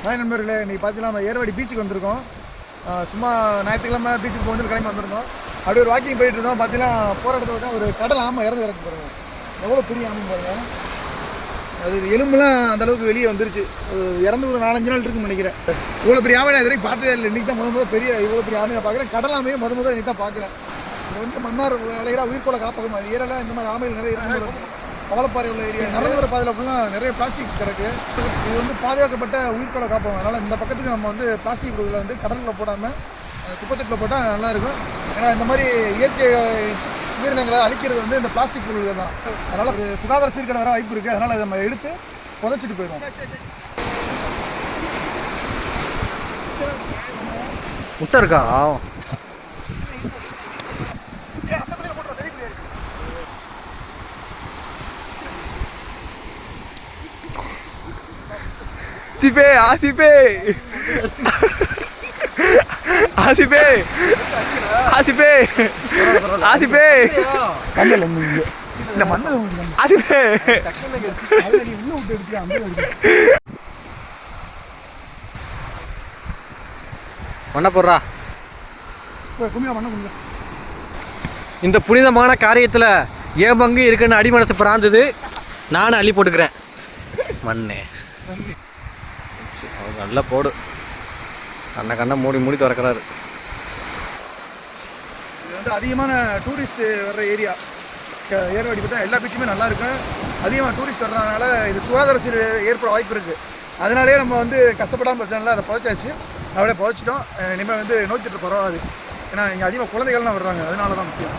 Hi நண்பர்களே, இன்றைக்கி பார்த்தீங்கன்னா நம்ம ஏர்வாடி பீச்சுக்கு வந்திருக்கோம். சும்மா ஞாயிற்றுக்கிழமை பீச்சுக்கு போகிறது கிளம்பி வந்திருந்தோம். அப்படியே ஒரு வாக்கிங் போயிட்டு இருந்தோம். பார்த்தீங்கன்னா போகிற இடத்துல ஒரு கடல் ஆமை இறந்து கிடக்கு பாருங்க. எவ்வளோ பெரிய ஆமை பாருங்க. அது எலும்புலாம் அந்தளவுக்கு வெளியே வந்துருச்சு. இறந்து ஒரு 4-5 நாள் இருக்குன்னு நினைக்கிறேன். இவ்வளோ பெரிய ஆமை நான் இது வரைக்கும் பார்த்ததே இல்லை. இன்றைக்கி தான் முதல் பெரிய இவ்வளோ பெரிய ஆமையை பார்க்குறேன். கடல் ஆமையை முதல் இன்றைக்கி தான் பார்க்குறேன். இது வந்து மன்னார் விளையாட உயிர்கோள காப்பகம். அது ஏரியாவில் இந்த மாதிரி ஆமைகள் நிறைய இருக்கும். பவளப்பாறை உள்ள ஏரியா நடந்து வர பாதையில் ஃபுல்லாக நிறைய பிளாஸ்டிக்ஸ் கிடக்கு. இது வந்து பாதுகாக்கப்பட்ட உயிர்கோள காப்பகம். அதனால் இந்த பக்கத்துக்கு நம்ம வந்து பிளாஸ்டிக் பொருட்களை வந்து கடலில் போடாமல் குப்பத்தட்டில் போட்டால் நல்லாயிருக்கும். ஏன்னா இந்த மாதிரி இயற்கை உயிரினங்களை அழிக்கிறது வந்து இந்த பிளாஸ்டிக் பொருட்கள் தான். அதனால் ஒரு சுகாதார சீர்கேடு வர வாய்ப்பு இருக்குது. அதனால் அதை நம்ம எடுத்து புதைச்சிட்டு போயிடுவோம். முட்டை இருக்கா? ஆசிபே ஆசிபே ஆசிபே ஆசிபே ஆசிபே கண்ணில் இந்த மண்ணை ஆசிபே உள்ள விட்டு எடுத்து அந்த மண்ணை போடுறா. கும்பியா மண்ணை கும்பியா. இந்த புனிதமான காரியத்தில் ஏன் பங்கு இருக்குன்னு அடிமனசு பிராந்தது. நானும் அள்ளி போட்டுக்கிறேன் மண்ணே. நல்லா போடு. கண்ணை மூடி திறக்கிறாரு. இது வந்து அதிகமான டூரிஸ்ட் வர்ற ஏரியா. ஏர்வாடி பார்த்தா எல்லா பீச்சுமே நல்லாயிருக்கும். அதிகமாக டூரிஸ்ட் வர்றதுனால இது சுகாதார சீர் ஏற்பட வாய்ப்பு இருக்குது. அதனாலே நம்ம வந்து கஷ்டப்படாமல் பிரச்சனை அதை புதைச்சாச்சு. அப்படியே புதைச்சிட்டோம். இனிமேல் வந்து நோய் தொற்று பரவாது. ஏன்னா இங்கே அதிகமாக குழந்தைகள்லாம் வர்றாங்க. அதனால தான் முக்கியம்.